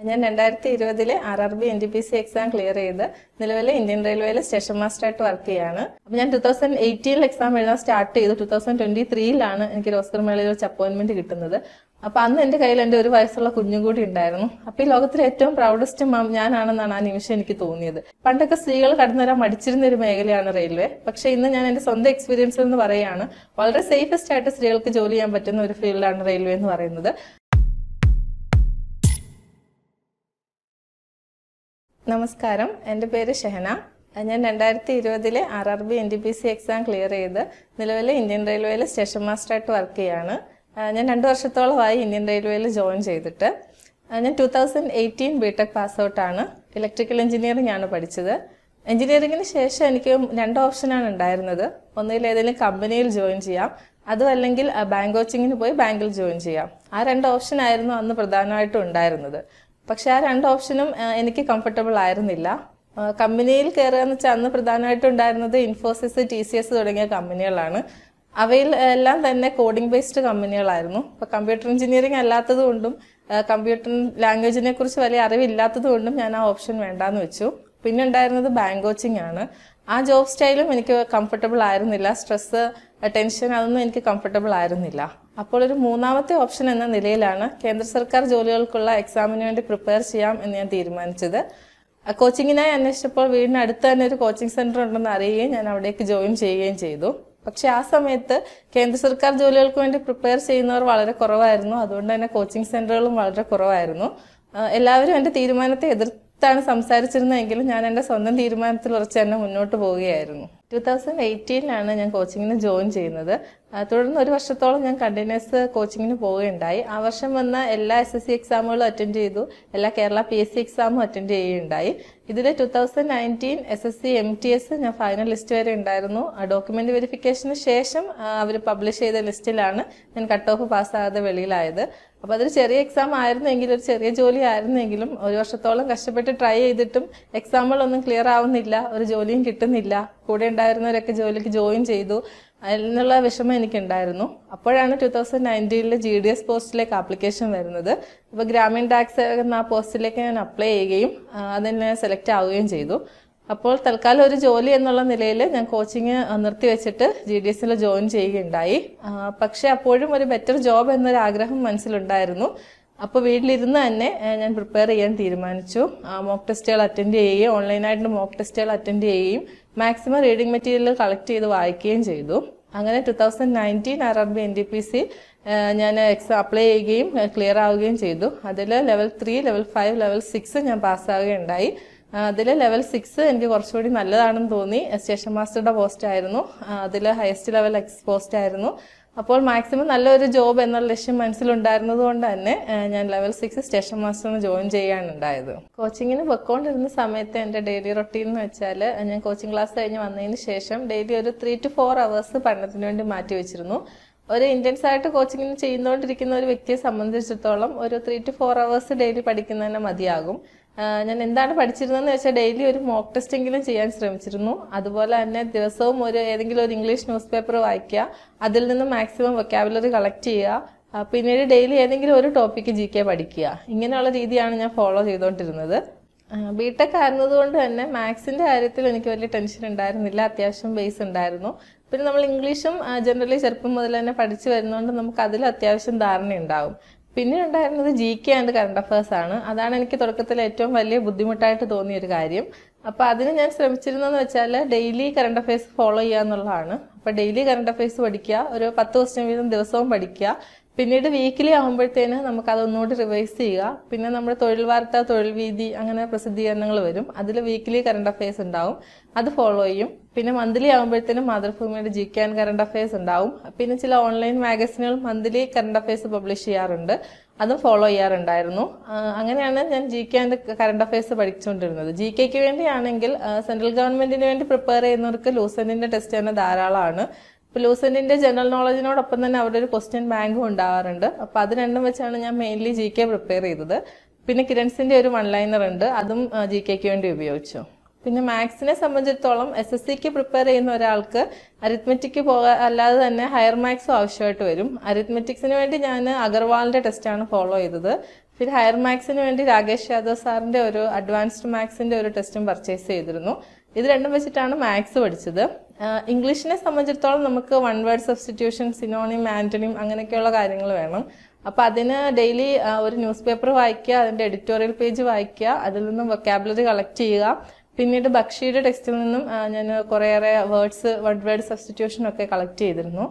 ഞാൻ 2020 RRB NTPC exam clear ചെയ്ത് നിലവിലെ ഇന്ത്യൻ റെയിൽവേയിൽ സ്റ്റേഷൻ മാസ്റ്ററായിട്ട് വർക്ക് ചെയ്യാണ്. അപ്പോൾ ഞാൻ 2018 എക്സാം എഴുതാൻ സ്റ്റാർട്ട് ചെയ്തു. 2023 എനിക്ക് ഓസ്കർ മേളയിൽ വെച്ച് അപ്പോയിന്റ്മെന്റ് കിട്ടുന്നത്. അപ്പൊ അന്ന് എന്റെ കയ്യിൽ എന്റെ 1 വയസ്സുള്ള കുഞ്ഞും കൂടി ഉണ്ടായിരുന്നു. അപ്പൊ ഈ ലോകത്തിലെ ഏറ്റവും പ്രൗഡസ്റ്റ് മാം ഞാനാണെന്നാണ് ആ നിമിഷം എനിക്ക് തോന്നിയത്. പണ്ടൊക്കെ സ്ത്രീകൾ കടന്നു വരാൻ മടിച്ചിരുന്ന ഒരു മേഖലയാണ് റെയിൽവേ. പക്ഷെ ഇന്ന് ഞാൻ എന്റെ സ്വന്തം എക്സ്പീരിയൻസിൽ നിന്ന് പറയുകയാണ്, വളരെ സേഫസ്റ്റ് ആയിട്ട് സ്ത്രീകൾക്ക് ജോലി ചെയ്യാൻ പറ്റുന്ന ഒരു ഫീൽഡാണ് റെയിൽവേ എന്ന് പറയുന്നത്. നമസ്കാരം, എൻ്റെ പേര് ഷെഹന. ഞാൻ 2020 RRB NTPC എക്സാം ക്ലിയർ ചെയ്ത് നിലവിലെ ഇന്ത്യൻ റെയിൽവേയിൽ സ്റ്റേഷൻ മാസ്റ്ററായിട്ട് വർക്ക് ചെയ്യാണ്. ഞാൻ 2 വർഷത്തോളമായി ഇന്ത്യൻ റെയിൽവേയിൽ ജോയിൻ ചെയ്തിട്ട്. ഞാൻ 2018 BTech പാസ് ഔട്ടാണ്. ഇലക്ട്രിക്കൽ എഞ്ചിനീയറിംഗ് ആണ് പഠിച്ചത്. എഞ്ചിനീയറിംഗിന് ശേഷം എനിക്ക് 2 ഓപ്ഷനാണ് ഉണ്ടായിരുന്നത്. ഒന്നിൽ ഏതെങ്കിലും കമ്പനിയിൽ ജോയിൻ ചെയ്യാം, അതും അല്ലെങ്കിൽ ബാങ്ക് കോച്ചിങ്ങിന് പോയി ബാങ്കിൽ ജോയിൻ ചെയ്യാം. ആ 2 ഓപ്ഷൻ ആയിരുന്നു അന്ന് പ്രധാനമായിട്ടും ഉണ്ടായിരുന്നത്. പക്ഷെ ആ 2 ഓപ്ഷനും എനിക്ക് കംഫർട്ടബിൾ ആയിരുന്നില്ല. കമ്പനിയിൽ കയറുക എന്ന് വെച്ചാൽ അന്ന് പ്രധാനമായിട്ടും ഉണ്ടായിരുന്നത് ഇൻഫോസിസ്, TCS തുടങ്ങിയ കമ്പനികളാണ്. അവയിൽ എല്ലാം തന്നെ കോഡിംഗ് ബേസ്ഡ് കമ്പനികളായിരുന്നു. ഇപ്പൊ കമ്പ്യൂട്ടർ എഞ്ചിനീയറിംഗ് അല്ലാത്തത് കൊണ്ടും കമ്പ്യൂട്ടർ ലാംഗ്വേജിനെ കുറിച്ച് വലിയ അറിവില്ലാത്തത് കൊണ്ടും ഞാൻ ആ ഓപ്ഷൻ വേണ്ടാന്ന് വെച്ചു. പിന്നെ ഉണ്ടായിരുന്നത് ബാങ്ക് കോച്ചിങ് ആണ്. ആ ജോബ് സ്റ്റൈലും എനിക്ക് കംഫർട്ടബിൾ ആയിരുന്നില്ല. സ്ട്രെസ്, ടെൻഷൻ അതൊന്നും എനിക്ക് കംഫർട്ടബിൾ ആയിരുന്നില്ല. അപ്പോൾ ഒരു 3ാമത്തെ ഓപ്ഷൻ എന്ന നിലയിലാണ് കേന്ദ്ര സർക്കാർ ജോലികൾക്കുള്ള എക്സാമിന് വേണ്ടി പ്രിപ്പയർ ചെയ്യാം എന്ന് ഞാൻ തീരുമാനിച്ചത്. കോച്ചിങ്ങിനായി അന്വേഷിച്ചപ്പോൾ വീടിനടുത്ത് തന്നെ ഒരു കോച്ചിങ് സെന്റർ ഉണ്ടെന്ന് അറിയുകയും ഞാൻ അവിടേക്ക് ജോയിൻ ചെയ്യുകയും ചെയ്തു. പക്ഷെ ആ സമയത്ത് കേന്ദ്ര സർക്കാർ ജോലികൾക്ക് വേണ്ടി പ്രിപ്പയർ ചെയ്യുന്നവർ വളരെ കുറവായിരുന്നു. അതുകൊണ്ട് തന്നെ കോച്ചിങ് സെന്ററുകളും വളരെ കുറവായിരുന്നു. എല്ലാവരും എന്റെ തീരുമാനത്തെ എതിർത്താണ് സംസാരിച്ചിരുന്നതെങ്കിലും ഞാൻ എന്റെ സ്വന്തം തീരുമാനത്തിൽ ഉറച്ച് തന്നെ മുന്നോട്ട് പോവുകയായിരുന്നു. 2018 ഞാൻ കോച്ചിങ്ങിന് ജോയിൻ ചെയ്യുന്നത്. തുടർന്ന് 1 വർഷത്തോളം ഞാൻ കണ്ടിന്യൂസ് കോച്ചിങ്ങിന് പോവുകയുണ്ടായി. ആ വർഷം വന്ന എല്ലാ SSC എക്സാമുകളും അറ്റൻഡ് ചെയ്തു. എല്ലാ കേരള PSC എക്സാമും അറ്റൻഡ് ചെയ്യുകയുണ്ടായി. ഇതിൽ 2019 SSC MTS ഞാൻ ഫൈനൽ ലിസ്റ്റ് വരെ ഉണ്ടായിരുന്നു. ഡോക്യുമെന്റ് വെരിഫിക്കേഷന് ശേഷം അവർ പബ്ലിഷ് ചെയ്ത ലിസ്റ്റിലാണ് ഞാൻ കട്ട് ഓഫ് പാസ്സാകാതെ വെളിയിലായത്. അപ്പൊ അതൊരു ചെറിയ എക്സാം ആയിരുന്നെങ്കിലും, ഒരു ചെറിയ ജോലി ആയിരുന്നെങ്കിലും 1 വർഷത്തോളം കഷ്ടപ്പെട്ട് ട്രൈ ചെയ്തിട്ടും എക്സാമുകളൊന്നും ക്ലിയർ ആവുന്നില്ല, ഒരു ജോലിയും കിട്ടുന്നില്ല. കൂടെ ഉണ്ടായിരുന്നവരൊക്കെ ജോലിക്ക് ജോയിൻ ചെയ്തു എന്നുള്ള വിഷമം എനിക്കുണ്ടായിരുന്നു. അപ്പോഴാണ് 2019 GDS പോസ്റ്റിലേക്ക് ആപ്ലിക്കേഷൻ വരുന്നത്. ഇപ്പൊ ഗ്രാമീൺ ടാക്സ് എന്ന ആ പോസ്റ്റിലേക്ക് ഞാൻ അപ്ലൈ ചെയ്യുകയും അതിന് സെലക്ട് ആവുകയും ചെയ്തു. അപ്പോൾ തൽക്കാലം ഒരു ജോലി എന്നുള്ള നിലയിൽ ഞാൻ കോച്ചിങ് നിർത്തിവെച്ചിട്ട് GDSൽ ജോയിൻ ചെയ്യുകയുണ്ടായി. പക്ഷെ അപ്പോഴും ഒരു ബെറ്റർ ജോബ് എന്നൊരു ആഗ്രഹം മനസ്സിലുണ്ടായിരുന്നു. അപ്പോൾ വീട്ടിലിരുന്ന് തന്നെ ഞാൻ പ്രിപ്പയർ ചെയ്യാൻ തീരുമാനിച്ചു. മോക്ക് ടെസ്റ്റുകൾ അറ്റൻഡ് ചെയ്യുകയും ഓൺലൈനായിട്ട് മോക്ക് ടെസ്റ്റുകൾ അറ്റൻഡ് ചെയ്യുകയും മാക്സിമം റീഡിംഗ് മെറ്റീരിയൽ കളക്ട് ചെയ്ത് വായിക്കുകയും ചെയ്തു. അങ്ങനെ 2019 RRB NTPC ഞാൻ എക്സാം അപ്ലൈ ചെയ്യുകയും ക്ലിയർ ആവുകയും ചെയ്തു. അതിൽ ലെവൽ 3, ലെവൽ 5, ലെവൽ 6 ഞാൻ പാസ്സാവുകയുണ്ടായി. അതിൽ ലെവൽ 6 എനിക്ക് കുറച്ചുകൂടി നല്ലതാണെന്ന് തോന്നി. സ്റ്റേഷൻ മാസ്റ്ററുടെ പോസ്റ്റ് ആയിരുന്നു. അതിൽ ഹയസ്റ്റ് ലെവൽ പോസ്റ്റ് ആയിരുന്നു. അപ്പോൾ മാക്സിമം നല്ലൊരു ജോബ് എന്നുള്ള ലക്ഷ്യം മനസ്സിലുണ്ടായിരുന്നത് കൊണ്ട് തന്നെ ഞാൻ ലെവൽ 6 സ്റ്റേഷൻ മാസ്റ്ററിന് ജോയിൻ ചെയ്യാനുണ്ടായത്. കോച്ചിങ്ങിന് പൊയ്ക്കൊണ്ടിരുന്ന സമയത്ത് എൻ്റെ ഡെയിലി റൊട്ടീൻ എന്ന് വെച്ചാൽ ഞാൻ കോച്ചിങ് ക്ലാസ് കഴിഞ്ഞ് വന്നതിന് ശേഷം ഡെയിലി ഒരു 3 to 4 hours പഠനത്തിന് വേണ്ടി മാറ്റി വെച്ചിരുന്നു. ഒരു ഇന്റൻസ് ആയിട്ട് കോച്ചിങ്ങിന് ചെയ്യുന്നോണ്ടിരിക്കുന്ന ഒരു വ്യക്തിയെ സംബന്ധിച്ചിടത്തോളം ഒരു 3 to 4 hours ഡെയിലി പഠിക്കുന്നതന്നെ മതിയാകും. ഞാൻ എന്താണ് പഠിച്ചിരുന്നതെന്ന് വെച്ചാൽ ഡെയിലി ഒരു മോക്ക് ടെസ്റ്റ് എങ്കിലും ചെയ്യാൻ ശ്രമിച്ചിരുന്നു. അതുപോലെ തന്നെ ദിവസവും ഏതെങ്കിലും ഒരു ഇംഗ്ലീഷ് ന്യൂസ് പേപ്പർ വായിക്കുക, അതിൽ നിന്ന് മാക്സിമം വൊക്കാബുലറി കളക്ട് ചെയ്യുക, പിന്നീട് ഡെയിലി ഏതെങ്കിലും ഒരു ടോപ്പിക്ക് GK പഠിക്കുക. ഇങ്ങനെയുള്ള രീതിയാണ് ഞാൻ ഫോളോ ചെയ്തുകൊണ്ടിരുന്നത്. BTech ആയിരുന്നതുകൊണ്ട് തന്നെ മാത്സിന്റെ കാര്യത്തിൽ എനിക്ക് വലിയ ടെൻഷൻ ഉണ്ടായിരുന്നില്ല. അത്യാവശ്യം ബേസ് ഉണ്ടായിരുന്നു. പിന്നെ നമ്മൾ ഇംഗ്ലീഷും ജനറലി ചെറുപ്പം മുതൽ തന്നെ പഠിച്ചു വരുന്നതുകൊണ്ട് നമുക്ക് അതിൽ അത്യാവശ്യം ധാരണയുണ്ടാകും. പിന്നെ ഉണ്ടായിരുന്നത് GK ആൻഡ് കറണ്ട് അഫയേഴ്സ് ആണ്. അതാണ് എനിക്ക് തുടക്കത്തിൽ ഏറ്റവും വലിയ ബുദ്ധിമുട്ടായിട്ട് തോന്നിയ ഒരു കാര്യം. അപ്പൊ അതിന് ഞാൻ ശ്രമിച്ചിരുന്നെന്ന് വെച്ചാൽ ഡെയിലി കറണ്ട് അഫയേഴ്സ് ഫോളോ ചെയ്യുക എന്നുള്ളതാണ്. അപ്പൊ ഡെയിലി കറണ്ട് അഫയേഴ്സ് പഠിക്കുക, ഒരു 10 ക്വസ്റ്റ്യൻ വീതം ദിവസവും പഠിക്കുക. പിന്നീട് വീക്കിലി ആകുമ്പോഴത്തേന് നമുക്ക് അതൊന്നുകൂടി റിവൈസ് ചെയ്യുക. പിന്നെ നമ്മുടെ തൊഴിൽ വാർത്ത, തൊഴിൽ വീതി അങ്ങനെ പ്രസിദ്ധീകരണങ്ങൾ വരും. അതിൽ വീക്കിലി കറണ്ട് അഫയേഴ്സ് ഉണ്ടാവും, അത് ഫോളോ ചെയ്യും. പിന്നെ മന്ത്ലി ആകുമ്പോഴത്തേനും മാതൃഭൂമിയുടെ GK ആൻഡ് കറണ്ട് അഫയേഴ്സ് ഉണ്ടാവും. പിന്നെ ചില ഓൺലൈൻ മാഗസിനുകൾ മന്ത്ലി കറണ്ട് അഫയേഴ്സ് പബ്ലിഷ് ചെയ്യാറുണ്ട്, അതും ഫോളോ ചെയ്യാറുണ്ടായിരുന്നു. അങ്ങനെയാണ് ഞാൻ GK ആൻഡ് കറണ്ട് അഫയേഴ്സ് പഠിച്ചുകൊണ്ടിരുന്നത്. GKക്ക് വേണ്ടിയാണെങ്കിൽ സെൻട്രൽ ഗവൺമെന്റിന് വേണ്ടി പ്രിപ്പയർ ചെയ്യുന്നവർക്ക് ലൂസന്റിന്റെ ടെസ്റ്റ് തന്നെ ധാരാളമാണ്. ഇപ്പൊ ലൂസന്റിന്റെ ജനറൽ നോളജിനോടൊപ്പം തന്നെ അവിടെ ഒരു ക്വസ്റ്റ്യൻ ബാങ്കും ഉണ്ടാവാറുണ്ട്. അപ്പൊ അത് രണ്ടും വെച്ചാണ് ഞാൻ മെയിൻലി GK പ്രിപ്പയർ ചെയ്തത്. പിന്നെ കിരൺസിന്റെ ഒരു 1-liner ഉണ്ട്, അതും GKക്ക് വേണ്ടി ഉപയോഗിച്ചു. പിന്നെ മാത്സിനെ സംബന്ധിച്ചിടത്തോളം SSCക്ക് പ്രിപ്പയർ ചെയ്യുന്ന ഒരാൾക്ക് അരിത്മെറ്റിക് അല്ലാതെ തന്നെ ഹയർ മാത്സും ആവശ്യമായിട്ട് വരും. അരിത്മെറ്റിക്സിന് വേണ്ടി ഞാൻ അഗർവാളിന്റെ ടെസ്റ്റാണ് ഫോളോ ചെയ്തത്. പിന്നെ ഹയർ മാത്സിന് വേണ്ടി രാകേഷ് യാദവ് സാറിന്റെ ഒരു അഡ്വാൻസ്ഡ് മാത്സിന്റെ ഒരു ടെസ്റ്റും പർച്ചേസ് ചെയ്തിരുന്നു. ഇത് രണ്ടും വെച്ചിട്ടാണ് മാത്സ് പഠിച്ചത്. ഇംഗ്ലീഷിനെ സംബന്ധിച്ചിടത്തോളം നമുക്ക് one word substitution, synonym, antonym അങ്ങനെയൊക്കെയുള്ള കാര്യങ്ങൾ വേണം. അപ്പൊ അതിന് ഡെയിലി ഒരു ന്യൂസ് പേപ്പർ വായിക്കുക, അതിന്റെ എഡിറ്റോറിയൽ പേജ് വായിക്കുക, അതിൽ നിന്നും വൊക്കാബുലറി കളക്ട് ചെയ്യുക. പിന്നീട് ബക്ഷിയുടെ ടെക്സ്റ്റിൽ നിന്നും ഞാൻ കുറേയേറെ വേർഡ്സ്, വൺ വേർഡ് സബ്സ്റ്റിറ്റ്യൂഷൻ ഒക്കെ കളക്ട് ചെയ്തിരുന്നു.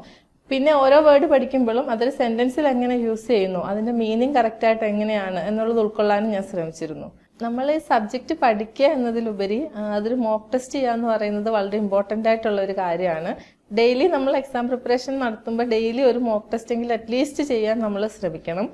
പിന്നെ ഓരോ വേർഡ് പഠിക്കുമ്പോഴും അതൊരു സെന്റൻസിൽ എങ്ങനെ യൂസ് ചെയ്യുന്നു, അതിന്റെ മീനിങ് കറക്റ്റായിട്ട് എങ്ങനെയാണ് എന്നുള്ളത് ഉൾക്കൊള്ളാനും ഞാൻ ശ്രമിച്ചിരുന്നു. നമ്മൾ ഈ സബ്ജക്റ്റ് പഠിക്കുക എന്നതിലുപരി അതൊരു മോക്ക് ടെസ്റ്റ് ചെയ്യുക എന്ന് പറയുന്നത് വളരെ ഇമ്പോർട്ടൻ്റ് ആയിട്ടുള്ള ഒരു കാര്യമാണ്. ഡെയിലി നമ്മൾ എക്സാം പ്രിപ്പറേഷൻ നടത്തുമ്പോൾ ഡെയിലി ഒരു മോക്ക് ടെസ്റ്റെങ്കിലും അറ്റ്ലീസ്റ്റ് ചെയ്യാൻ നമ്മൾ ശ്രമിക്കണം.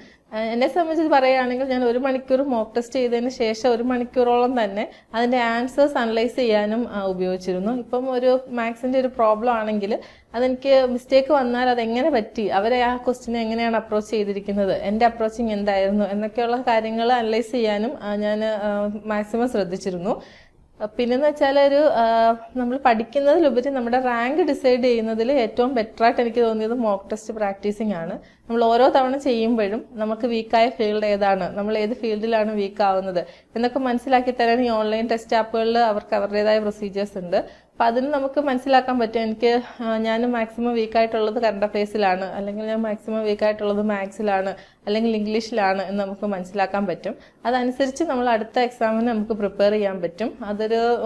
എന്നെ സംബന്ധിച്ച് പറയുകയാണെങ്കിൽ ഞാൻ 1 മണിക്കൂർ മോക്ക് ടെസ്റ്റ് ചെയ്തതിന് ശേഷം 1 മണിക്കൂറോളം തന്നെ അതിന്റെ ആൻസേഴ്സ് അനലൈസ് ചെയ്യാനും ഉപയോഗിച്ചിരുന്നു. ഇപ്പം ഒരു മാത്സിന്റെ ഒരു പ്രോബ്ലം ആണെങ്കിൽ അതെനിക്ക് മിസ്റ്റേക്ക് വന്നാൽ അതെങ്ങനെ പറ്റി, അവരെ ആ ക്വസ്റ്റിനെ എങ്ങനെയാണ് അപ്രോച്ച് ചെയ്തിരിക്കുന്നത്, എൻ്റെ അപ്രോച്ചിങ് എന്തായിരുന്നു എന്നൊക്കെയുള്ള കാര്യങ്ങൾ അനലൈസ് ചെയ്യാനും ഞാൻ മാക്സിമം ശ്രദ്ധിച്ചിരുന്നു. പിന്നെന്ന് വെച്ചാൽ നമ്മൾ പഠിക്കുന്നതിലുപരി നമ്മുടെ റാങ്ക് ഡിസൈഡ് ചെയ്യുന്നതിൽ ഏറ്റവും ബെറ്ററായിട്ട് എനിക്ക് തോന്നിയത് മോക്ക് ടെസ്റ്റ് പ്രാക്ടീസിങ് ആണ്. നമ്മൾ ഓരോ തവണ ചെയ്യുമ്പോഴും നമുക്ക് വീക്കായ ഫീൽഡ് ഏതാണ്, നമ്മൾ ഏത് ഫീൽഡിലാണ് വീക്ക് ആവുന്നത് എന്നൊക്കെ മനസ്സിലാക്കി തരാൻ ഈ ഓൺലൈൻ ടെസ്റ്റ് ആപ്പുകളിൽ അവർക്ക് അവരുടേതായ പ്രൊസീജിയേഴ്സ് ഉണ്ട്. അപ്പൊ അതിന് നമുക്ക് മനസ്സിലാക്കാൻ പറ്റും, ഞാൻ മാക്സിമം വീക്കായിട്ടുള്ളത് കറണ്ട് അഫയേഴ്സിലാണ്, അല്ലെങ്കിൽ ഞാൻ മാക്സിമം വീക്കായിട്ടുള്ളത് മാത്സിലാണ്, അല്ലെങ്കിൽ ഇംഗ്ലീഷിലാണ് എന്ന് നമുക്ക് മനസ്സിലാക്കാൻ പറ്റും. അതനുസരിച്ച് നമ്മൾ അടുത്ത എക്സാമിന് നമുക്ക് പ്രിപ്പയർ ചെയ്യാൻ പറ്റും.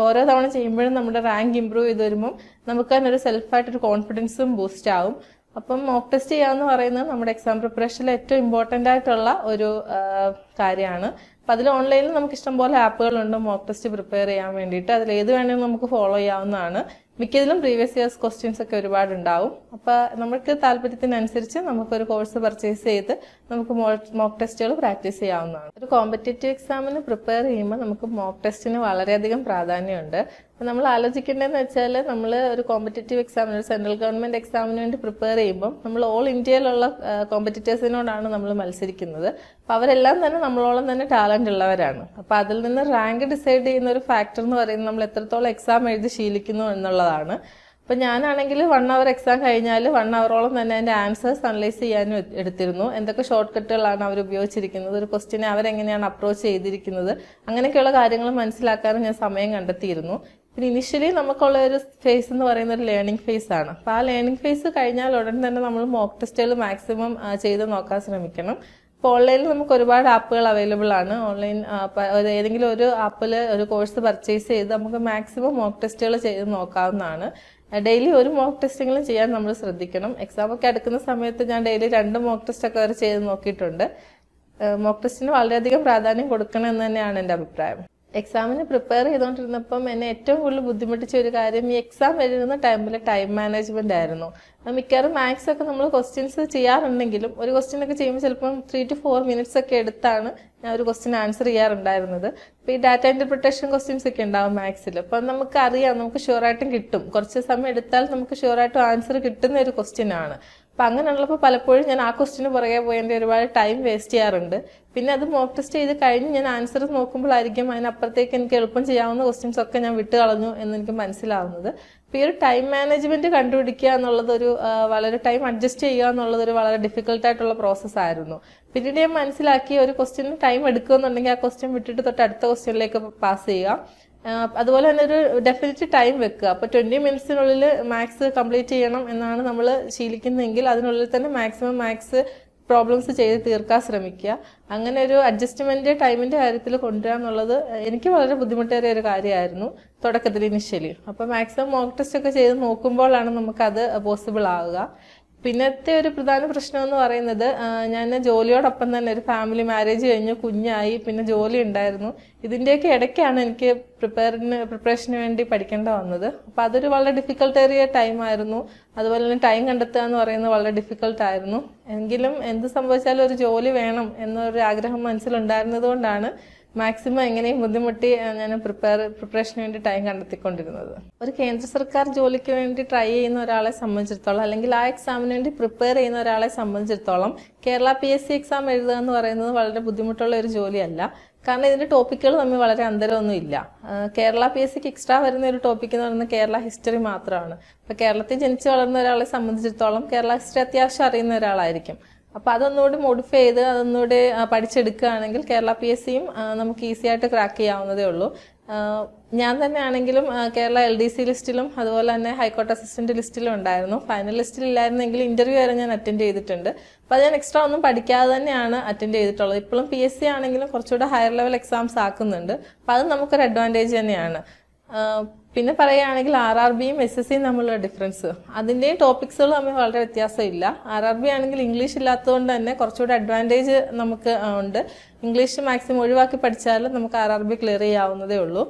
ഓരോ തവണ ചെയ്യുമ്പോഴും നമ്മുടെ റാങ്ക് ഇമ്പ്രൂവ് ചെയ്ത് വരുമ്പോൾ നമുക്ക് തന്നെ ഒരു സെൽഫായിട്ടൊരു കോൺഫിഡൻസും ബൂസ്റ്റ് ആവും. അപ്പം മോക്ക് ടെസ്റ്റ് ചെയ്യാന്ന് പറയുന്നത് നമ്മുടെ എക്സാം പ്രിപ്പറേഷനിൽ ഏറ്റവും ഇമ്പോർട്ടൻ്റ് ആയിട്ടുള്ള ഒരു കാര്യമാണ്. അപ്പം അതിൽ ഓൺലൈനിൽ നമുക്ക് ഇഷ്ടംപോലെ ആപ്പുകളുണ്ട് മോക്ക് ടെസ്റ്റ് പ്രിപ്പയർ ചെയ്യാൻ വേണ്ടിയിട്ട്. അതിൽ ഏത് വേണമെങ്കിലും നമുക്ക് ഫോളോ ചെയ്യാവുന്നതാണ്. മിക്കതിലും പ്രീവിയസ് ഇയേഴ്സ് ക്വസ്റ്റ്യൻസ് ഒക്കെ ഒരുപാടുണ്ടാവും. അപ്പം നമുക്ക് താല്പര്യത്തിനനുസരിച്ച് നമുക്കൊരു കോഴ്സ് പർച്ചേസ് ചെയ്ത് നമുക്ക് മോക്ക് ടെസ്റ്റുകൾ പ്രാക്ടീസ് ചെയ്യാവുന്നതാണ്. ഒരു കോമ്പറ്റേറ്റീവ് എക്സാമിന് പ്രിപ്പയർ ചെയ്യുമ്പോൾ നമുക്ക് മോക്ക് ടെസ്റ്റിന് വളരെയധികം പ്രാധാന്യമുണ്ട്. അപ്പം നമ്മൾ ആലോചിക്കേണ്ടതെന്ന് വെച്ചാൽ നമ്മൾ ഒരു കോമ്പറ്റേറ്റീവ് എക്സാമിന്, ഒരു സെൻട്രൽ ഗവൺമെന്റ് എക്സാമിന് വേണ്ടി പ്രിപ്പയർ ചെയ്യുമ്പോൾ നമ്മൾ ഓൾ ഇന്ത്യയിലുള്ള കോമ്പറ്റീറ്റേഴ്സിനോടാണ് നമ്മൾ മത്സരിക്കുന്നത്. അപ്പം അവരെല്ലാം തന്നെ നമ്മളോളം തന്നെ ടാലന്റ് ഉള്ളവരാണ്. അപ്പം അതിൽ നിന്ന് റാങ്ക് ഡിസൈഡ് ചെയ്യുന്ന ഒരു ഫാക്ടർ എന്ന് പറയുന്നത് നമ്മൾ എത്രത്തോളം എക്സാം എഴുതി ശീലിക്കുന്നു എന്നുള്ളതാണ്. അപ്പം ഞാനാണെങ്കിൽ 1 അവർ എക്സാം കഴിഞ്ഞാൽ 1 അവറോളം തന്നെ അതിന്റെ ആൻസേഴ്സ് അനലൈസ് ചെയ്യാനും എടുത്തിരുന്നു. എന്തൊക്കെ ഷോർട്ട് കട്ടുകളാണ് അവർ ഉപയോഗിച്ചിരിക്കുന്നത്, ഒരു ക്വസ്റ്റിനെ അവരെങ്ങനെയാണ് അപ്രോച്ച് ചെയ്തിരിക്കുന്നത്, അങ്ങനെയൊക്കെയുള്ള കാര്യങ്ങൾ മനസ്സിലാക്കാനും ഞാൻ സമയം കണ്ടെത്തിയിരുന്നു. പിന്നെ ഇനിഷ്യലി നമുക്കുള്ള ഒരു ഫേസ് എന്ന് പറയുന്ന ഒരു ലേണിംഗ് ഫേസ് ആണ്. അപ്പോൾ ആ ലേണിംഗ് ഫേസ് കഴിഞ്ഞാൽ ഉടൻ തന്നെ നമ്മൾ മോക്ക് ടെസ്റ്റുകൾ മാക്സിമം ചെയ്ത് നോക്കാൻ ശ്രമിക്കണം. ഇപ്പോൾ ഓൺലൈനിൽ നമുക്ക് ഒരുപാട് ആപ്പുകൾ അവൈലബിൾ ആണ്. ഓൺലൈൻ ഏതെങ്കിലും ഒരു ആപ്പിൽ ഒരു കോഴ്സ് പർച്ചേസ് ചെയ്ത് നമുക്ക് മാക്സിമം മോക്ക് ടെസ്റ്റുകൾ ചെയ്ത് നോക്കാവുന്നതാണ്. ഡെയിലി ഒരു മോക്ക് ടെസ്റ്റിംഗിലും ചെയ്യാൻ നമ്മൾ ശ്രദ്ധിക്കണം. എക്സാം ഒക്കെ അടുക്കുന്ന സമയത്ത് ഞാൻ ഡെയിലി 2 മോക്ക് ടെസ്റ്റ് ഒക്കെ വരെ ചെയ്ത് നോക്കിയിട്ടുണ്ട്. മോക്ക് ടെസ്റ്റിന് വളരെയധികം പ്രാധാന്യം കൊടുക്കണം എന്ന് തന്നെയാണ് എൻ്റെ അഭിപ്രായം. എക്സാമിന് പ്രിപ്പയർ ചെയ്തുകൊണ്ടിരുന്നപ്പം എന്നെ ഏറ്റവും കൂടുതൽ ബുദ്ധിമുട്ടിച്ച ഒരു കാര്യം ഈ എക്സാം എഴുതുന്ന ടൈമിൽ ടൈം മാനേജ്മെന്റ് ആയിരുന്നു. മിക്കവാറും മാത്സ് ഒക്കെ നമ്മൾ ക്വസ്റ്റ്യൻസ് ചെയ്യാറുണ്ടെങ്കിലും ഒരു ക്വസ്റ്റ്യൻ ഒക്കെ ചെയ്യുമ്പോൾ ചിലപ്പം 3 to 4 minutes ഒക്കെ എടുത്താണ് ഞാൻ ഒരു ക്വസ്റ്റ്യൻ ആൻസർ ചെയ്യാറുണ്ടായിരുന്നത്. അപ്പൊ ഈ ഡാറ്റ ഇന്റർപ്രിട്ടേഷൻ ക്വസ്റ്റ്യൻസ് ഒക്കെ ഉണ്ടാവും മാത്സിൽ. അപ്പൊ നമുക്ക് അറിയാം, നമുക്ക് ഷുവറായിട്ടും കിട്ടും, കുറച്ച് സമയം എടുത്താൽ നമുക്ക് ഷുവറായിട്ടും ആൻസർ കിട്ടുന്ന ഒരു ക്വസ്റ്റ്യൻ ആണ്. അപ്പൊ അങ്ങനെയുള്ളപ്പോൾ പലപ്പോഴും ഞാൻ ആ ക്വസ്റ്റിന് പുറകെ പോയി എൻ്റെ ഒരുപാട് ടൈം വേസ്റ്റ് ചെയ്യാറുണ്ട്. പിന്നെ അത് മോക്ക് ടെസ്റ്റ് ചെയ്ത് കഴിഞ്ഞ് ഞാൻ ആൻസർ നോക്കുമ്പോഴായിരിക്കും അതിനപ്പുറത്തേക്ക് എനിക്ക് എളുപ്പം ചെയ്യാവുന്ന ക്വസ്റ്റ്യൻസ് ഒക്കെ ഞാൻ വിട്ട് കളഞ്ഞു എന്ന് എനിക്ക് മനസ്സിലാവുന്നത്. അപ്പൊ ഈ ഒരു ടൈം മാനേജ്മെന്റ് കണ്ടുപിടിക്കുക എന്നുള്ളത് വളരെ ടൈം അഡ്ജസ്റ്റ് ചെയ്യുക എന്നുള്ളത് ഒരു വളരെ ഡിഫിക്കൽട്ട് ആയിട്ടുള്ള പ്രോസസ് ആയിരുന്നു. പിന്നീട് ഞാൻ മനസ്സിലാക്കി ഒരു ക്വസ്റ്റ്യന് ടൈം എടുക്കുമെന്നുണ്ടെങ്കിൽ ആ ക്വസ്റ്റ്യൻ വിട്ടിട്ട് തൊട്ട് അടുത്ത ക്വസ്റ്റ്യനിലേക്ക് പാസ് ചെയ്യുക. അതുപോലെ തന്നെ ഒരു ഡെഫിനറ്റ് ടൈം വെക്കുക. അപ്പൊ 20 minutesനുള്ളിൽ മാത്സ് കംപ്ലീറ്റ് ചെയ്യണം എന്നാണ് നമ്മൾ ശീലിക്കുന്നതെങ്കിൽ അതിനുള്ളിൽ തന്നെ മാക്സിമം മാത്സ് പ്രോബ്ലംസ് ചെയ്ത് തീർക്കാൻ ശ്രമിക്കുക. അങ്ങനെ ഒരു അഡ്ജസ്റ്റ്മെന്റ് ടൈമിന്റെ കാര്യത്തിൽ കൊണ്ടുവരിക എന്നുള്ളത് എനിക്ക് വളരെ ബുദ്ധിമുട്ടേറിയ ഒരു കാര്യമായിരുന്നു തുടക്കത്തിൽ, ഇനിഷ്യലി. അപ്പൊ മാക്സിമം മോക്ക് ടെസ്റ്റ് ഒക്കെ ചെയ്ത് നോക്കുമ്പോഴാണ് നമുക്കത് പോസിബിൾ ആവുക. പിന്നത്തെ ഒരു പ്രധാന പ്രശ്നം എന്ന് പറയുന്നത്, ഞാൻ ജോലിയോടൊപ്പം തന്നെ ഒരു ഫാമിലി മാരേജ് കഴിഞ്ഞു, കുഞ്ഞായി, പിന്നെ ജോലി ഉണ്ടായിരുന്നു. ഇതിന്റെയൊക്കെ ഇടയ്ക്കാണ് എനിക്ക് പ്രിപ്പറേഷന് വേണ്ടി പഠിക്കേണ്ട വന്നത്. അപ്പൊ അതൊരു വളരെ ഡിഫിക്കൽട്ടേറിയ ടൈം ആയിരുന്നു. അതുപോലെ തന്നെ ടൈം കണ്ടെത്തുക എന്ന് പറയുന്നത് വളരെ ഡിഫിക്കൽട്ട് ആയിരുന്നു. എങ്കിലും എന്ത് സംഭവിച്ചാലും ഒരു ജോലി വേണം എന്നൊരു ആഗ്രഹം മനസ്സിലുണ്ടായിരുന്നത് കൊണ്ടാണ് മാക്സിമം എങ്ങനെയും ബുദ്ധിമുട്ടി ഞാൻ പ്രിപ്പറേഷന് വേണ്ടി ടൈം കണ്ടെത്തിക്കൊണ്ടിരുന്നത്. ഒരു കേന്ദ്ര സർക്കാർ ജോലിക്ക് വേണ്ടി ട്രൈ ചെയ്യുന്ന ഒരാളെ സംബന്ധിച്ചിടത്തോളം, അല്ലെങ്കിൽ ആ എക്സാമിന് വേണ്ടി പ്രിപ്പയർ ചെയ്യുന്ന ഒരാളെ സംബന്ധിച്ചിടത്തോളം കേരള PSC എക്സാം എഴുതുക എന്ന് പറയുന്നത് വളരെ ബുദ്ധിമുട്ടുള്ള ഒരു ജോലിയല്ല. കാരണം ഇതിന്റെ ടോപ്പിക്കുകൾ തമ്മിൽ വളരെ അന്തരമൊന്നും ഇല്ല. കേരള PSCക്ക് എക്സ്ട്രാ വരുന്ന ഒരു ടോപ്പിക് എന്ന് പറയുന്നത് കേരള ഹിസ്റ്ററി മാത്രമാണ്. അപ്പൊ കേരളത്തിൽ ജനിച്ചു വളർന്ന ഒരാളെ സംബന്ധിച്ചിടത്തോളം കേരള ഹിസ്റ്ററി അത്യാവശ്യം അറിയുന്ന ഒരാളായിരിക്കും. അപ്പോൾ അതൊന്നുകൂടി മോഡിഫൈ ചെയ്ത് അതൊന്നുകൂടി പഠിച്ചെടുക്കുകയാണെങ്കിൽ കേരള PSCയും നമുക്ക് ഈസി ആയിട്ട് ക്രാക്ക് ചെയ്യാവുന്നതേ ഉള്ളൂ. ഞാൻ തന്നെ ആണെങ്കിലും കേരള LDC ലിസ്റ്റിലും അതുപോലെ തന്നെ ഹൈക്കോർട്ട് അസിസ്റ്റന്റ് ലിസ്റ്റിലും ഉണ്ടായിരുന്നു. ഫൈനൽ ലിസ്റ്റിൽ ഇല്ലായിരുന്നെങ്കിൽ ഇന്റർവ്യൂ വരെ ഞാൻ അറ്റൻഡ് ചെയ്തിട്ടുണ്ട്. അപ്പോൾ അത് ഞാൻ എക്സ്ട്രാ ഒന്നും പഠിക്കാതെ തന്നെയാണ് അറ്റൻഡ് ചെയ്തിട്ടുള്ളത്. ഇപ്പോഴും PSC ആണെങ്കിലും കുറച്ചുകൂടെ ഹയർ ലെവൽ എക്സാംസ് ആക്കുന്നുണ്ട്. അപ്പോൾ അത് നമുക്കൊരു അഡ്വാൻറ്റേജ് തന്നെയാണ്. പിന്നെ പറയുകയാണെങ്കിൽ RRBയും SSCയും തമ്മിലുള്ള ഡിഫറൻസ്, അതിൻ്റെയും ടോപ്പിക്സുകൾ തമ്മിൽ വളരെ വ്യത്യാസമില്ല. RRB ആണെങ്കിൽ ഇംഗ്ലീഷ് ഇല്ലാത്തതുകൊണ്ട് തന്നെ കുറച്ചുകൂടി അഡ്വാൻറ്റേജ് നമുക്ക് ഉണ്ട്. ഇംഗ്ലീഷ് മാക്സിമം ഒഴിവാക്കി പഠിച്ചാലും നമുക്ക് RRB ക്ലിയർ ചെയ്യാവുന്നതേ ഉള്ളൂ.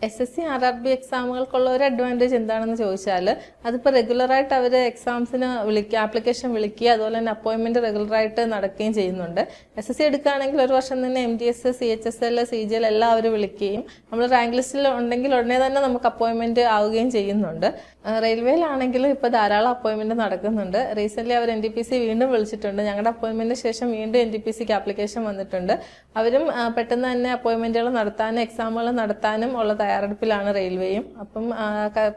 SSC RRB എക്സാമുകൾക്കുള്ള ഒരു അഡ്വാൻറ്റേജ് എന്താണെന്ന് ചോദിച്ചാൽ, അതിപ്പോൾ റെഗുലറായിട്ട് അവർ എക്സാംസിന് ആപ്ലിക്കേഷൻ വിളിക്കുക, അതുപോലെ തന്നെ അപ്പോയിൻമെൻറ്റ് റെഗുലറായിട്ട് നടക്കുകയും ചെയ്യുന്നുണ്ട്. SSC എടുക്കുകയാണെങ്കിൽ ഒരു വർഷം തന്നെ MDS, CHSL, CGL എല്ലാം അവർ വിളിക്കുകയും നമ്മൾ റാങ്ക് ലിസ്റ്റിൽ ഉണ്ടെങ്കിൽ ഉടനെ തന്നെ നമുക്ക് അപ്പോയിൻമെൻറ്റ് ആവുകയും ചെയ്യുന്നുണ്ട്. റെയിൽവേയിലാണെങ്കിലും ഇപ്പോൾ ധാരാളം അപ്പോയിൻമെൻറ്റ് നടക്കുന്നുണ്ട്. റീസെൻ്റ്ലി അവർ NTPC വീണ്ടും വിളിച്ചിട്ടുണ്ട്. ഞങ്ങളുടെ അപ്പോയിൻമെൻറ്റിന് ശേഷം വീണ്ടും NTPCക്ക് ആപ്ലിക്കേഷൻ വന്നിട്ടുണ്ട്. അവരും പെട്ടെന്ന് തന്നെ അപ്പോയിൻമെൻറ്റുകൾ നടത്താനും എക്സാമുകൾ നടത്താനും ഉള്ള തയ്യാറെടുപ്പിലാണ് റെയിൽവേയും. അപ്പം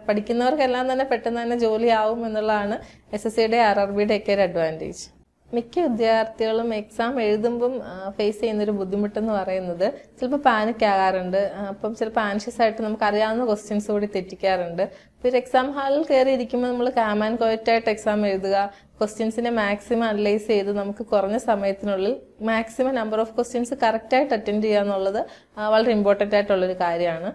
പഠിക്കുന്നവർക്കെല്ലാം തന്നെ പെട്ടെന്ന് തന്നെ ജോലിയാവും എന്നുള്ളതാണ് SSCയുടെ RRBയുടെ ഒക്കെ ഒരു അഡ്വാൻറ്റേജ്. മിക്ക വിദ്യാർത്ഥികളും എക്സാം എഴുതുമ്പം ഫേസ് ചെയ്യുന്നൊരു ബുദ്ധിമുട്ടെന്ന് പറയുന്നത് ചിലപ്പോൾ പാനിക് ആകാറുണ്ട്. അപ്പം ചിലപ്പോൾ ആൻഷ്യസ് ആയിട്ട് നമുക്ക് അറിയാവുന്ന ക്വസ്റ്റ്യൻസ് കൂടി തെറ്റിക്കാറുണ്ട്. ഇപ്പോൾ ഒരു എക്സാം ഹാളിൽ കയറി ഇരിക്കുമ്പോൾ നമ്മൾ കാം ആൻഡ് ക്വയറ്റായിട്ട് എക്സാം എഴുതുക, ക്വസ്റ്റ്യൻസിനെ മാക്സിമം അനലൈസ് ചെയ്ത് നമുക്ക് കുറഞ്ഞ സമയത്തിനുള്ളിൽ മാക്സിമം നമ്പർ ഓഫ് ക്വസ്റ്റ്യൻസ് കറക്റ്റായിട്ട് അറ്റൻഡ് ചെയ്യുക എന്നുള്ളത് വളരെ ഇമ്പോർട്ടൻ്റ് ആയിട്ടുള്ളൊരു കാര്യമാണ്.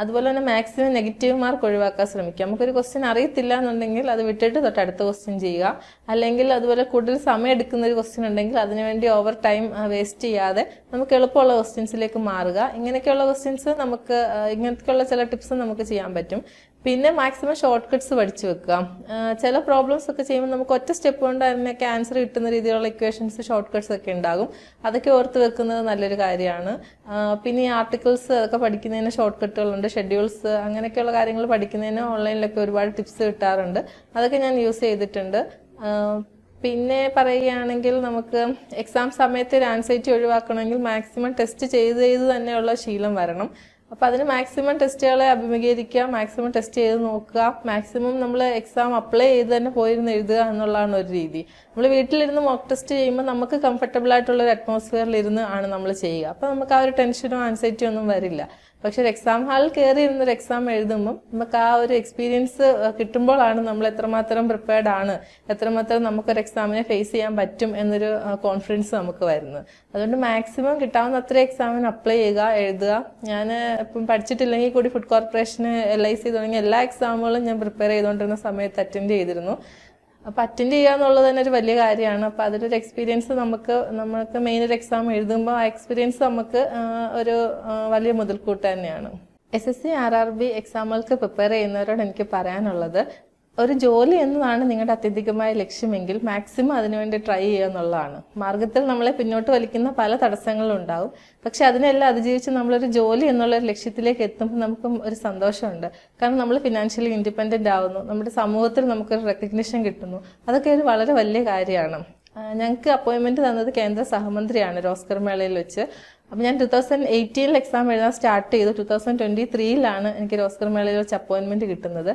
അതുപോലെ തന്നെ മാക്സിമം നെഗറ്റീവ് മാർക്ക് ഒഴിവാക്കാൻ ശ്രമിക്കുക. നമുക്കൊരു ക്വസ്റ്റ്യൻ അറിയത്തില്ല എന്നുണ്ടെങ്കിൽ അത് വിട്ടിട്ട് തൊട്ട് അടുത്ത ക്വസ്റ്റ്യൻ ചെയ്യുക. അല്ലെങ്കിൽ അതുപോലെ കൂടുതൽ സമയം എടുക്കുന്ന ഒരു ക്വസ്റ്റ്യൻ ഉണ്ടെങ്കിൽ അതിനുവേണ്ടി ഓവർ ടൈം വേസ്റ്റ് ചെയ്യാതെ നമുക്ക് എളുപ്പമുള്ള ക്വസ്റ്റ്യൻസിലേക്ക് മാറുക. ഇങ്ങനെയൊക്കെയുള്ള ക്വസ്റ്റ്യൻസ് നമുക്ക് ഇങ്ങനത്തെയുള്ള ചില ടിപ്സ് നമുക്ക് ചെയ്യാൻ പറ്റും. പിന്നെ മാക്സിമം ഷോർട്ട് കട്ട്സ് പഠിച്ചു വെക്കുക. ചില പ്രോബ്ലംസ് ഒക്കെ ചെയ്യുമ്പോൾ നമുക്ക് ഒറ്റ സ്റ്റെപ്പ് കൊണ്ട് അതിനൊക്കെ ആൻസർ കിട്ടുന്ന രീതിയിലുള്ള ഇക്വേഷൻസ്, ഷോർട്ട് കട്ട്സ് ഒക്കെ ഉണ്ടാകും. അതൊക്കെ ഓർത്ത് വെക്കുന്നത് നല്ലൊരു കാര്യമാണ്. പിന്നെ ഈ ആർട്ടിക്കിൾസ് അതൊക്കെ പഠിക്കുന്നതിന് ഷോർട്ട് കട്ടുകളുണ്ട്, ഷെഡ്യൂൾസ് അങ്ങനെയൊക്കെയുള്ള കാര്യങ്ങൾ പഠിക്കുന്നതിന് ഓൺലൈനിലൊക്കെ ഒരുപാട് ടിപ്സ് കിട്ടാറുണ്ട്. അതൊക്കെ ഞാൻ യൂസ് ചെയ്തിട്ടുണ്ട്. പിന്നെ പറയുകയാണെങ്കിൽ നമുക്ക് എക്സാം സമയത്ത് ഒരു ആൻസൈറ്റി ഒഴിവാക്കണമെങ്കിൽ മാക്സിമം ടെസ്റ്റ് ചെയ്ത് തന്നെയുള്ള ശീലം വരണം. അപ്പോൾ അതിന് മാക്സിമം ടെസ്റ്റുകളെ അഭിമുഖീകരിക്കുക, മാക്സിമം ടെസ്റ്റ് ചെയ്ത് നോക്കുക, മാക്സിമം നമ്മൾ എക്സാം അപ്ലൈ ചെയ്ത് തന്നെ പോയിരുന്ന് എഴുതുക എന്നുള്ളതാണ് ഒരു രീതി. നമ്മൾ വീട്ടിലിരുന്ന് മോക്ക് ടെസ്റ്റ് ചെയ്യുമ്പോൾ നമുക്ക് കംഫർട്ടബിൾ ആയിട്ടുള്ള ഒരു അറ്റ്മോസ്ഫിയറിൽ ഇരുന്ന് ആണ് നമ്മൾ ചെയ്യുക. അപ്പോൾ നമുക്ക് ആ ഒരു ടെൻഷനോ ആൻസൈറ്റിയോ ഒന്നും വരില്ല. പക്ഷെ ഒരു എക്സാം ഹാളിൽ കയറി ഇരുന്നൊരു എക്സാം എഴുതുമ്പം നമുക്ക് ആ ഒരു എക്സ്പീരിയൻസ് കിട്ടുമ്പോഴാണ് നമ്മൾ എത്രമാത്രം പ്രിപ്പയർഡ് ആണ്, എത്രമാത്രം നമുക്കൊരു എക്സാമിനെ ഫേസ് ചെയ്യാൻ പറ്റും എന്നൊരു കോൺഫിഡൻസ് നമുക്ക് വരുന്നത്. അതുകൊണ്ട് മാക്സിമം കിട്ടാവുന്ന അത്ര എക്സാമിന് അപ്ലൈ ചെയ്യുക, എഴുതുക. ഞാൻ ഇപ്പം പഠിച്ചിട്ടില്ലെങ്കിൽ കൂടി ഫുഡ് കോർപ്പറേഷന് LIC തുടങ്ങിയ എല്ലാ എക്സാമുകളും ഞാൻ പ്രിപ്പയർ ചെയ്തുകൊണ്ടിരുന്ന സമയത്ത് അറ്റൻഡ് ചെയ്തിരുന്നു. അപ്പോൾ അറ്റൻഡ് ചെയ്യുക എന്നുള്ളത് തന്നെ ഒരു വലിയ കാര്യമാണ്. അപ്പോൾ അതിലൊരു എക്സ്പീരിയൻസ് നമുക്ക് മെയിൻ ഒരു എക്സാം എഴുതുമ്പോൾ ആ എക്സ്പീരിയൻസ് നമുക്ക് ഒരു വലിയ മുതൽക്കൂട്ട് തന്നെയാണ്. SSC RRB എക്സാമുകൾക്ക് പ്രിപ്പയർ ചെയ്യുന്നവരോട് എനിക്ക് പറയാനുള്ളത്, ഒരു ജോലി എന്നതാണ് നിങ്ങളുടെ അത്യധികമായ ലക്ഷ്യമെങ്കിൽ മാക്സിമം അതിനുവേണ്ടി ട്രൈ ചെയ്യുക എന്നുള്ളതാണ്. മാർഗത്തിൽ നമ്മളെ പിന്നോട്ട് വലിക്കുന്ന പല തടസ്സങ്ങളും ഉണ്ടാവും. പക്ഷെ അതിനെല്ലാം അതിജീവിച്ച് നമ്മളൊരു ജോലി എന്നുള്ളൊരു ലക്ഷ്യത്തിലേക്ക് എത്തുമ്പോൾ നമുക്കും ഒരു സന്തോഷമുണ്ട്. കാരണം നമ്മൾ ഫിനാൻഷ്യലി ഇൻഡിപെൻഡൻ്റ് ആവുന്നു, നമ്മുടെ സമൂഹത്തിൽ നമുക്കൊരു റെക്കഗ്നിഷൻ കിട്ടുന്നു. അതൊക്കെ ഒരു വളരെ വലിയ കാര്യമാണ്. ഞങ്ങൾക്ക് അപ്പോയിൻമെൻറ്റ് തന്നത് കേന്ദ്ര സഹമന്ത്രിയാണ് റോസ്കർ മേളയിൽ വെച്ച്. അപ്പം ഞാൻ 2018 എക്സാം എഴുതാൻ സ്റ്റാർട്ട് ചെയ്തു. 2023 എനിക്ക് റോസ്കർ മേളയിൽ വെച്ച് അപ്പോയിൻമെൻറ്റ് കിട്ടുന്നത്.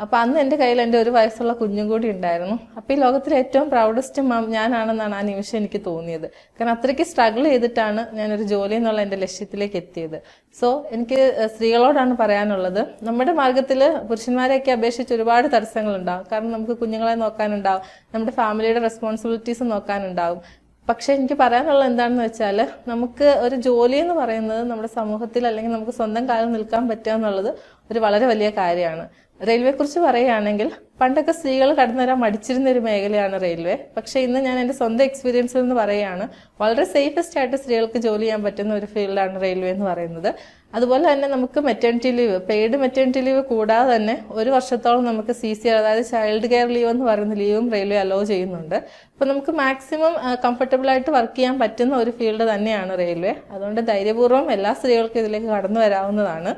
അപ്പോൾ അന്ന് എൻ്റെ കയ്യിൽ എൻ്റെ 1 വയസ്സുള്ള കുഞ്ഞും കൂടി ഉണ്ടായിരുന്നു. അപ്പോൾ ഈ ലോകത്തിലെ ഏറ്റവും പ്രൗഡസ്റ്റ് മാം ഞാനാണെന്നാണ് ആ നിമിഷം എനിക്ക് തോന്നിയത്. കാരണം അത്രയ്ക്ക് സ്ട്രഗിൾ ചെയ്തിട്ടാണ് ഞാനൊരു ജോലി എന്നുള്ള എൻ്റെ ലക്ഷ്യത്തിലേക്ക് എത്തിയത്. സോ എനിക്ക് സ്ത്രീകളോടാണ് പറയാനുള്ളത്, നമ്മുടെ മാർഗത്തിൽ പുരുഷന്മാരെയൊക്കെ അപേക്ഷിച്ച് ഒരുപാട് തടസ്സങ്ങളുണ്ടാകും. കാരണം നമുക്ക് കുഞ്ഞുങ്ങളെ നോക്കാനുണ്ടാവും, നമ്മുടെ ഫാമിലിയുടെ റെസ്പോൺസിബിലിറ്റീസ് നോക്കാനുണ്ടാവും. പക്ഷെ എനിക്ക് പറയാനുള്ളത് എന്താണെന്ന് വെച്ചാൽ, നമുക്ക് ഒരു ജോലി എന്ന് പറയുന്നത് നമ്മുടെ സമൂഹത്തിൽ അല്ലെങ്കിൽ നമുക്ക് സ്വന്തം കാലം നിൽക്കാൻ പറ്റുക എന്നുള്ളത് ഒരു വളരെ വലിയ കാര്യമാണ്. റെയിൽവേ കുറിച്ച് പറയുകയാണെങ്കിൽ പണ്ടൊക്കെ സ്ത്രീകൾ കടന്നു വരാൻ മടിച്ചിരുന്ന ഒരു മേഖലയാണ് റെയിൽവേ. പക്ഷെ ഇന്ന് ഞാൻ എൻ്റെ സ്വന്തം എക്സ്പീരിയൻസിൽ നിന്ന് പറയുകയാണ്, വളരെ സേഫസ്റ്റ് ആയിട്ട് സ്ത്രീകൾക്ക് ജോലി ചെയ്യാൻ പറ്റുന്ന ഒരു ഫീൽഡാണ് റെയിൽവേ എന്ന് പറയുന്നത്. അതുപോലെ തന്നെ നമുക്ക് maternity leave, paid maternity leave കൂടാതെ തന്നെ 1 വർഷത്തോളം നമുക്ക് CCR, അതായത് ചൈൽഡ് കെയർ ലീവ് എന്ന് പറയുന്ന ലീവും റെയിൽവേ അലോ ചെയ്യുന്നുണ്ട്. അപ്പോൾ നമുക്ക് മാക്സിമം കംഫർട്ടബിൾ ആയിട്ട് വർക്ക് ചെയ്യാൻ പറ്റുന്ന ഒരു ഫീൽഡ് തന്നെയാണ് റെയിൽവേ. അതുകൊണ്ട് ധൈര്യപൂർവ്വം എല്ലാ സ്ത്രീകൾക്കും ഇതിലേക്ക് കടന്നു വരാവുന്നതാണ്.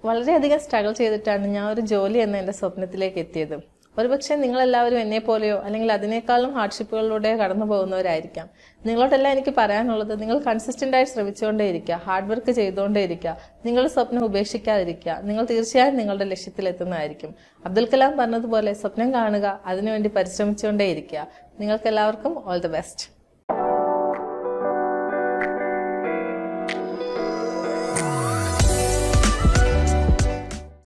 വളരെയധികം സ്ട്രഗിൾ ചെയ്തിട്ടാണ് ഞാൻ ഒരു ജോലി എന്ന എൻ്റെ സ്വപ്നത്തിലേക്ക് എത്തിയത്. ഒരുപക്ഷെ നിങ്ങളെല്ലാവരും എന്നെ പോലെയോ അല്ലെങ്കിൽ അതിനേക്കാളും ഹാർഡ്ഷിപ്പുകളിലൂടെ കടന്നു പോകുന്നവരായിരിക്കാം. നിങ്ങളോടെല്ലാം എനിക്ക് പറയാനുള്ളത്, നിങ്ങൾ കൺസിസ്റ്റൻ്റായി ശ്രമിച്ചുകൊണ്ടേയിരിക്കുക, ഹാർഡ് വർക്ക് ചെയ്തുകൊണ്ടേയിരിക്കുക, നിങ്ങളുടെ സ്വപ്നം ഉപേക്ഷിക്കാതിരിക്കുക. നിങ്ങൾ തീർച്ചയായും നിങ്ങളുടെ ലക്ഷ്യത്തിലെത്തുന്നതായിരിക്കും. അബ്ദുൽ കലാം പറഞ്ഞതുപോലെ സ്വപ്നം കാണുക, അതിനുവേണ്ടി പരിശ്രമിച്ചുകൊണ്ടേയിരിക്കുക. നിങ്ങൾക്കെല്ലാവർക്കും ഓൾ ദി ബെസ്റ്റ്.